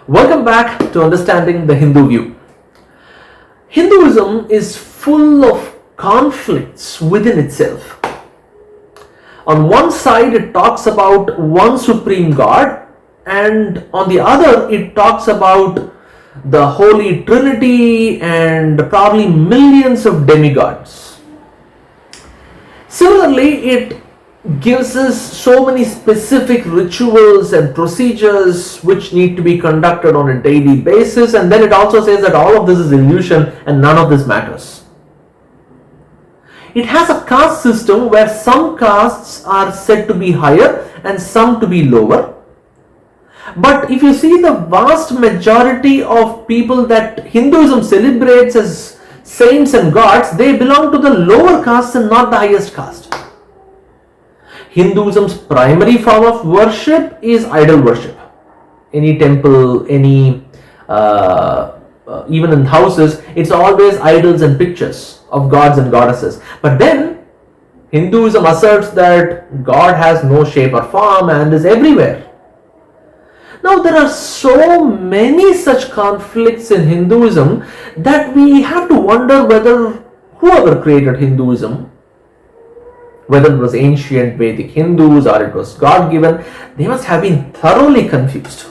Welcome back to Understanding the Hindu View. Hinduism is full of conflicts within itself. On one side, it talks about one supreme God, and on the other, it talks about the Holy Trinity and probably millions of demigods. Similarly, it gives us so many specific rituals and procedures which need to be conducted on a daily basis, and then it also says that all of this is illusion and none of this matters. It has a caste system where some castes are said to be higher and some to be lower. But if you see the vast majority of people that Hinduism celebrates as saints and gods, they belong to the lower caste and not the highest caste. Hinduism's primary form of worship is idol worship. Any temple, even in houses, it's always idols and pictures of gods and goddesses. But then Hinduism asserts that God has no shape or form and is everywhere. Now there are so many such conflicts in Hinduism that we have to wonder whether whoever created Hinduism, whether it was ancient Vedic Hindus or it was God-given, they must have been thoroughly confused.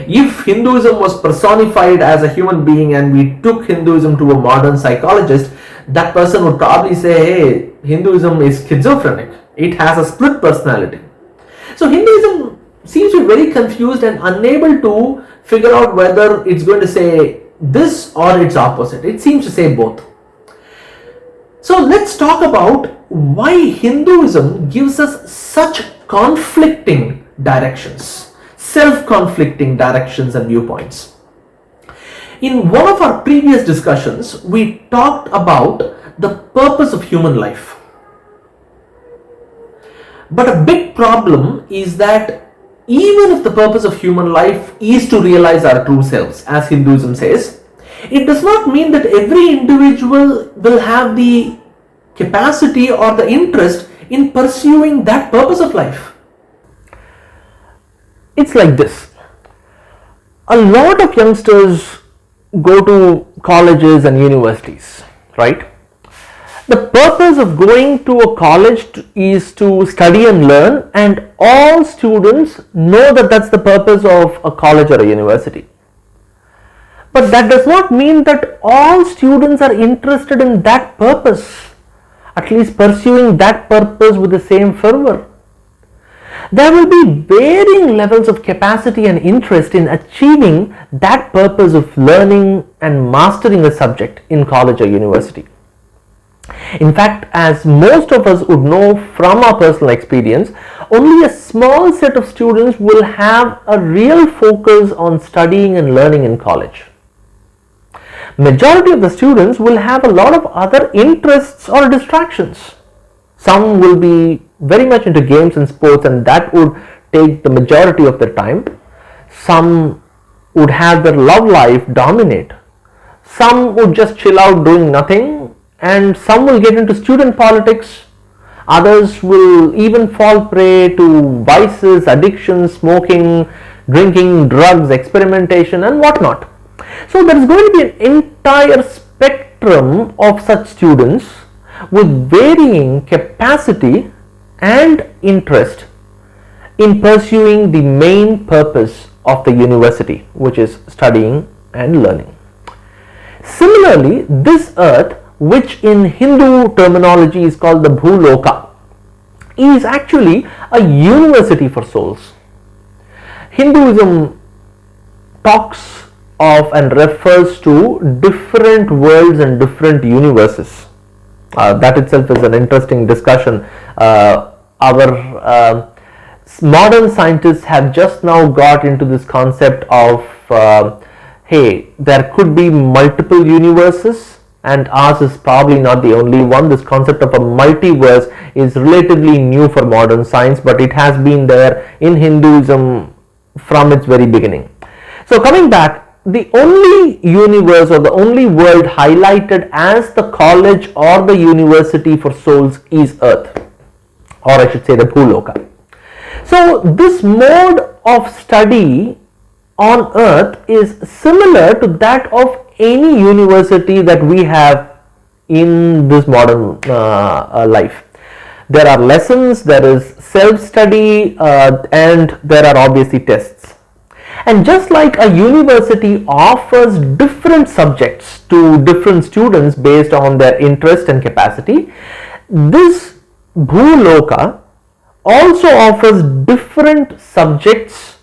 If Hinduism was personified as a human being and we took Hinduism to a modern psychologist, that person would probably say, hey, Hinduism is schizophrenic. It has a split personality. So Hinduism seems to be very confused and unable to figure out whether it's going to say this or its opposite. It seems to say both. So let's talk about why Hinduism gives us such conflicting directions, self-conflicting directions and viewpoints. In one of our previous discussions, we talked about the purpose of human life. But a big problem is that even if the purpose of human life is to realize our true selves, as Hinduism says, it does not mean that every individual will have the capacity or the interest in pursuing that purpose of life. It's like this. A lot of youngsters go to colleges and universities, right? The purpose of going to a college is to study and learn, and all students know that that's the purpose of a college or a university. But that does not mean that all students are interested in that purpose, at least pursuing that purpose with the same fervor. There will be varying levels of capacity and interest in achieving that purpose of learning and mastering a subject in college or university. In fact, as most of us would know from our personal experience, only a small set of students will have a real focus on studying and learning in college. Majority of the students will have a lot of other interests or distractions. Some will be very much into games and sports, and that would take the majority of their time. Some would have their love life dominate. Some would just chill out doing nothing, and some will get into student politics. Others will even fall prey to vices, addictions, smoking, drinking, drugs, experimentation and whatnot. So there is going to be an entire spectrum of such students with varying capacity and interest in pursuing the main purpose of the university, which is studying and learning. Similarly, this earth, which in Hindu terminology is called the Bhuloka, is actually a university for souls. Hinduism talks of and refers to different worlds and different universes. That itself is an interesting discussion. Our modern scientists have just now got into this concept of hey, there could be multiple universes and ours is probably not the only one. This concept of a multiverse is relatively new for modern science, but it has been there in Hinduism from its very beginning. So coming back, the only universe or the only world highlighted as the college or the university for souls is Earth, or I should say the Bhuloka. So this mode of study on earth is similar to that of any university that we have in this modern life. There are lessons, there is self-study, and there are obviously tests. And just like a university offers different subjects to different students based on their interest and capacity, this Bhuloka also offers different subjects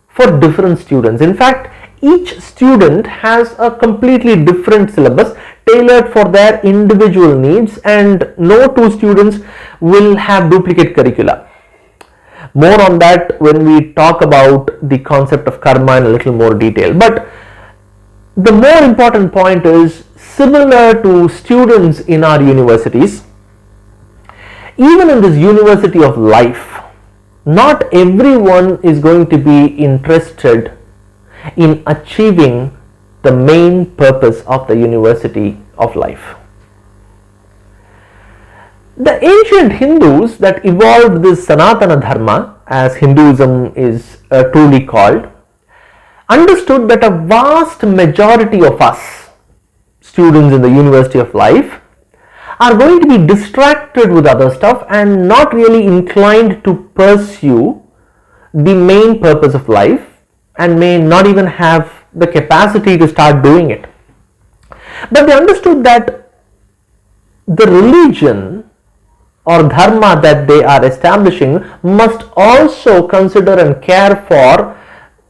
for different students. In fact, each student has a completely different syllabus tailored for their individual needs, and no two students will have duplicate curricula. More on that when we talk about the concept of karma in a little more detail. But the more important point is, similar to students in our universities, even in this university of life, not everyone is going to be interested in achieving the main purpose of the university of life. The ancient Hindus that evolved this Sanatana Dharma, as Hinduism is truly called, understood that a vast majority of us, students in the university of life, are going to be distracted with other stuff and not really inclined to pursue the main purpose of life, and may not even have the capacity to start doing it. But they understood that the religion or dharma that they are establishing must also consider and care for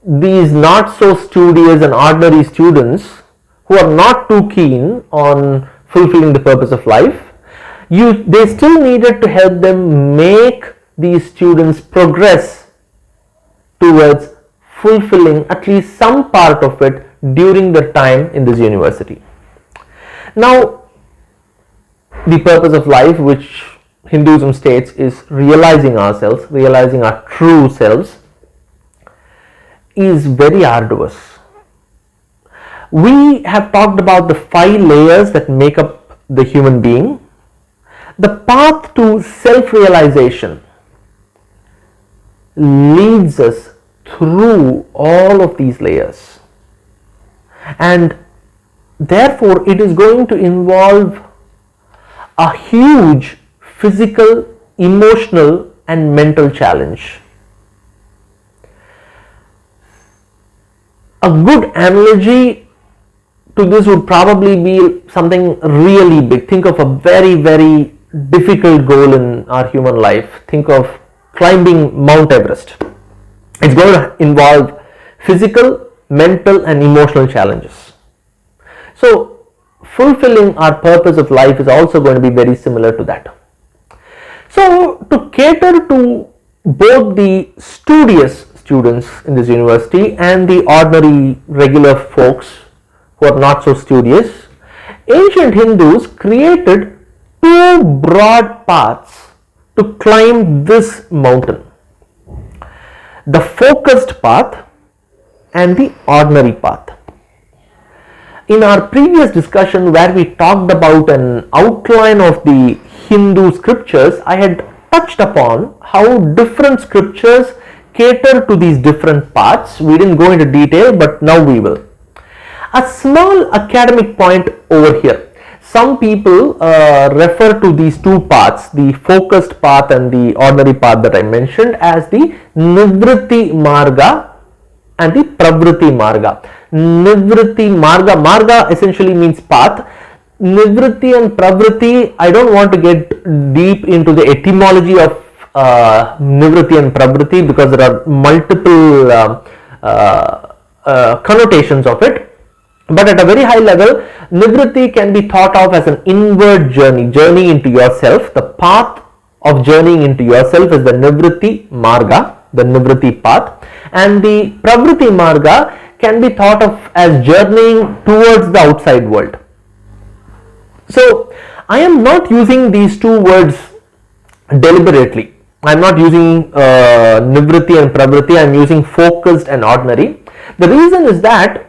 these not so studious and ordinary students who are not too keen on fulfilling the purpose of life. They still needed to help them make these students progress towards fulfilling at least some part of it during their time in this university. Now, the purpose of life, which Hinduism states, is realizing ourselves, realizing our true selves, is very arduous. We have talked about the 5 layers that make up the human being. The path to self-realization leads us through all of these layers, and therefore it is going to involve a huge physical, emotional, and mental challenge. A good analogy to this would probably be something really big. Think of a very, very difficult goal in our human life. Think of climbing Mount Everest. It's going to involve physical, mental, and emotional challenges. So, fulfilling our purpose of life is also going to be very similar to that. So, to cater to both the studious students in this university and the ordinary regular folks who are not so studious, ancient Hindus created 2 broad paths to climb this mountain: the focused path and the ordinary path. In our previous discussion, where we talked about an outline of the Hindu scriptures, I had touched upon how different scriptures cater to these different paths. We didn't go into detail, but now we will. A small academic point over here. Some people refer to these 2 paths, the focused path and the ordinary path that I mentioned, as the Nivritti Marga and the Pravritti Marga. Nivritti Marga, Marga essentially means path. Nivritti and Pravritti, I don't want to get deep into the etymology of Nivritti and Pravritti, because there are multiple connotations of it. But at a very high level, Nivritti can be thought of as an inward journey into yourself. The path of journeying into yourself is the Nivritti Marga, the Nivritti path, and the Pravritti Marga can be thought of as journeying towards the outside world. So, I am not using these 2 words deliberately. I am not using Nivritti and Pravritti, I am using focused and ordinary. The reason is that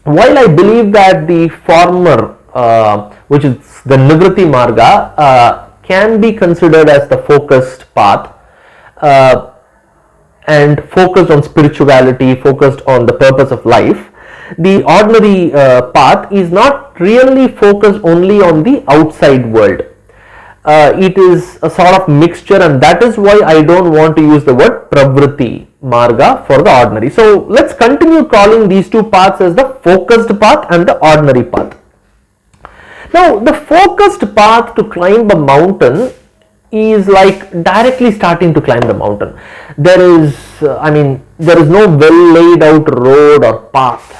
while I believe that the former, which is the Nivritti Marga, can be considered as the focused path, and focused on spirituality, focused on the purpose of life, the ordinary path is not really focused only on the outside world. It is a sort of mixture, and that is why I don't want to use the word pravritti marga for the ordinary. So let's continue calling these two paths as the focused path and the ordinary path. Now, the focused path to climb a mountain is like directly starting to climb the mountain. There is no well laid out road or path.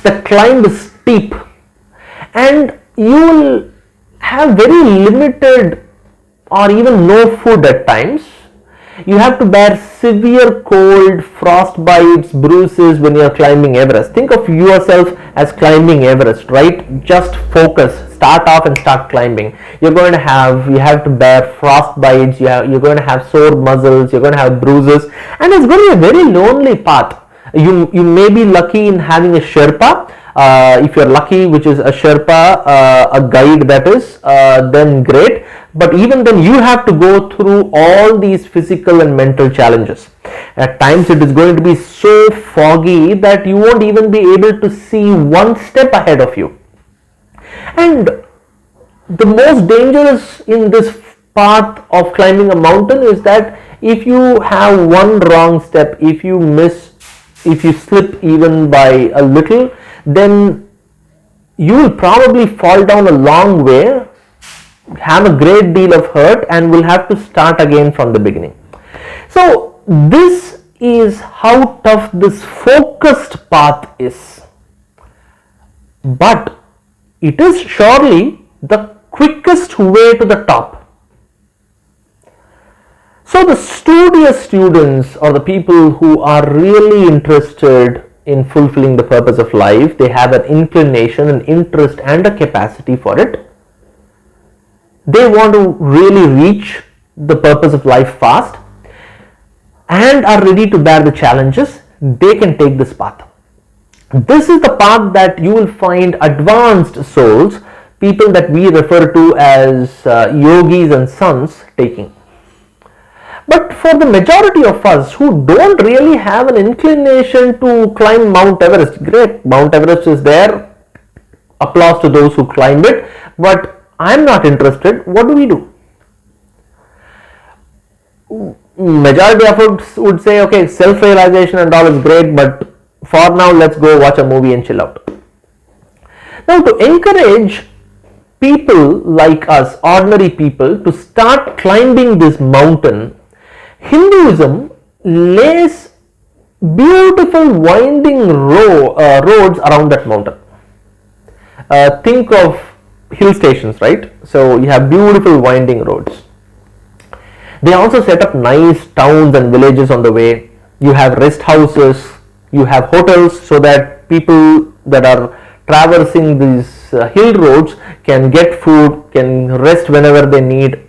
The climb is steep, and you will have very limited or even no food at times. You have to bear severe cold, frost bites, bruises when you are climbing Everest. Think of yourself as climbing Everest, right? Just focus, start off and start climbing. You have to bear frost bites, you're going to have sore muscles, you're going to have bruises, and it's going to be a very lonely path. You may be lucky in having a Sherpa. If you're lucky, which is a Sherpa, a guide, that is, then great. But even then, you have to go through all these physical and mental challenges. At times it is going to be so foggy that you won't even be able to see one step ahead of you. And the most dangerous in this path of climbing a mountain is that if you have one wrong step, if you slip even by a little, then you will probably fall down a long way, have a great deal of hurt, and will have to start again from the beginning. So this is how tough this focused path is. But it is surely the quickest way to the top. So the studious students, or the people who are really interested in fulfilling the purpose of life, they have an inclination, an interest and a capacity for it. They want to really reach the purpose of life fast and are ready to bear the challenges. They can take this path. This is the path that you will find advanced souls, people that we refer to as yogis and sons, taking. But for the majority of us who don't really have an inclination to climb Mount Everest, great, Mount Everest is there, applause to those who climb it, but I'm not interested. What do we do? Majority of us would say, okay, self-realization and all is great, but for now let's go watch a movie and chill out. Now, to encourage people like us, ordinary people, to start climbing this mountain, Hinduism lays beautiful winding roads around that mountain. Think of hill stations, right? So you have beautiful winding roads. They also set up nice towns and villages on the way. You have rest houses, you have hotels, so that people that are traversing these hill roads can get food, can rest whenever they need.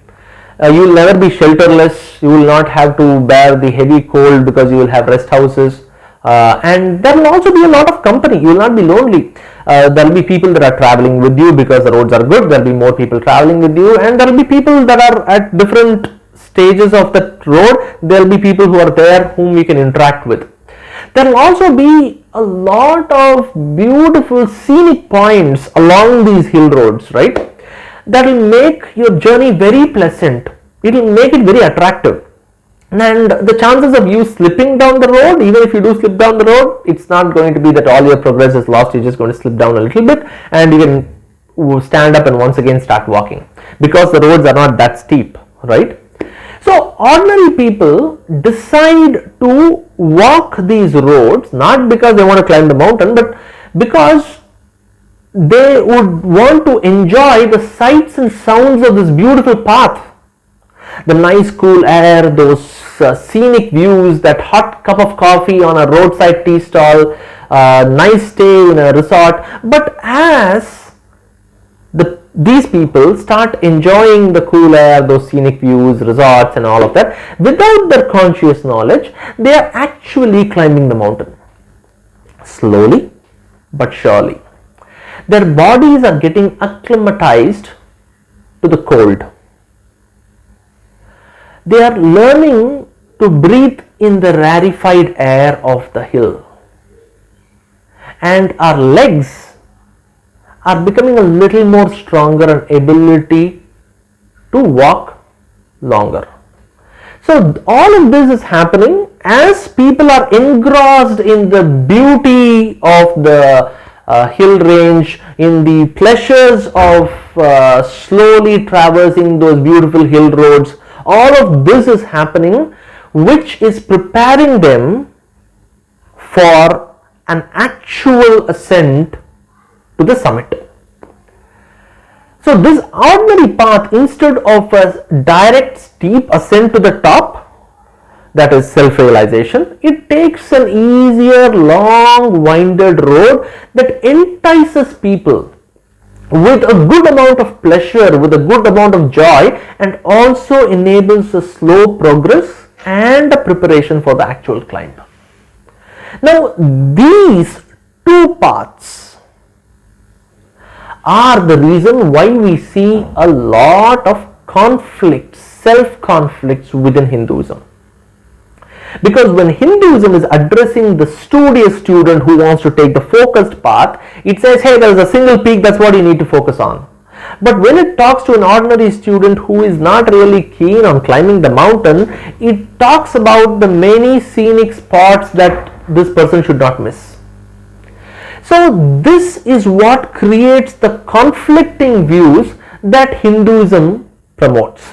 You will never be shelterless. You will not have to bear the heavy cold because you will have rest houses, and there will also be a lot of company. You will not be lonely. There will be people that are traveling with you because the roads are good. There will be more people traveling with you, and there will be people that are at different stages of that road. There will be people who are there whom we can interact with. There will also be a lot of beautiful scenic points along these hill roads, right? That will make your journey very pleasant. It will make it very attractive. And the chances of you slipping down the road, even if you do slip down the road, it's not going to be that all your progress is lost. You're just going to slip down a little bit and you can stand up and once again start walking, because the roads are not that steep, right? So ordinary people decide to walk these roads not because they want to climb the mountain, but because they would want to enjoy the sights and sounds of this beautiful path. The nice cool air, those scenic views, that hot cup of coffee on a roadside tea stall, nice stay in a resort. But as these people start enjoying the cool air, those scenic views, resorts and all of that, without their conscious knowledge, they are actually climbing the mountain. Slowly but surely. Their bodies are getting acclimatized to the cold. They are learning to breathe in the rarefied air of the hill, and our legs are becoming a little more stronger and ability to walk longer. So all of this is happening as people are engrossed in the beauty of the hill range, in the pleasures of slowly traversing those beautiful hill roads. All of this is happening, which is preparing them for an actual ascent to the summit. So this ordinary path, instead of a direct steep ascent to the top, that is self-realization, it takes an easier, long, winded road that entices people with a good amount of pleasure, with a good amount of joy, and also enables a slow progress and a preparation for the actual climb. Now, these two paths are the reason why we see a lot of conflicts, self-conflicts within Hinduism. Because when Hinduism is addressing the studious student who wants to take the focused path, it says, hey, there is a single peak, that's what you need to focus on. But when it talks to an ordinary student who is not really keen on climbing the mountain, it talks about the many scenic spots that this person should not miss. So this is what creates the conflicting views that Hinduism promotes.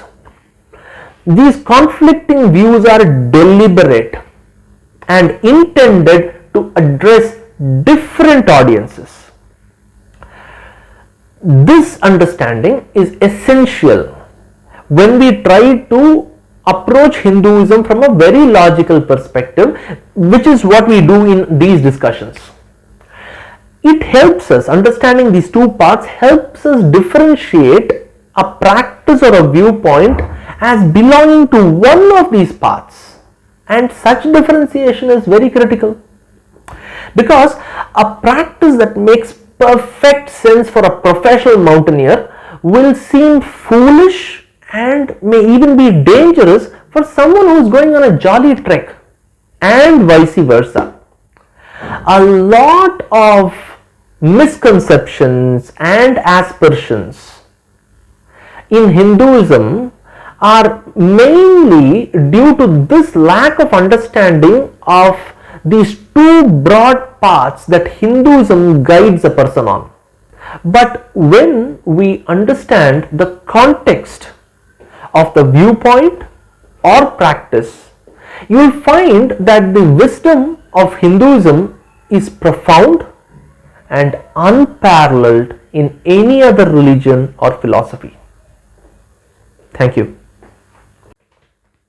These conflicting views are deliberate and intended to address different audiences. This understanding is essential when we try to approach Hinduism from a very logical perspective, which is what we do in these discussions. It helps us, understanding these two paths helps us differentiate a practice or a viewpoint as belonging to one of these paths, and such differentiation is very critical, because a practice that makes perfect sense for a professional mountaineer will seem foolish and may even be dangerous for someone who is going on a jolly trek, and vice versa. A lot of misconceptions and aspersions in Hinduism are mainly due to this lack of understanding of these two broad paths that Hinduism guides a person on. But when we understand the context of the viewpoint or practice, you will find that the wisdom of Hinduism is profound and unparalleled in any other religion or philosophy. Thank you.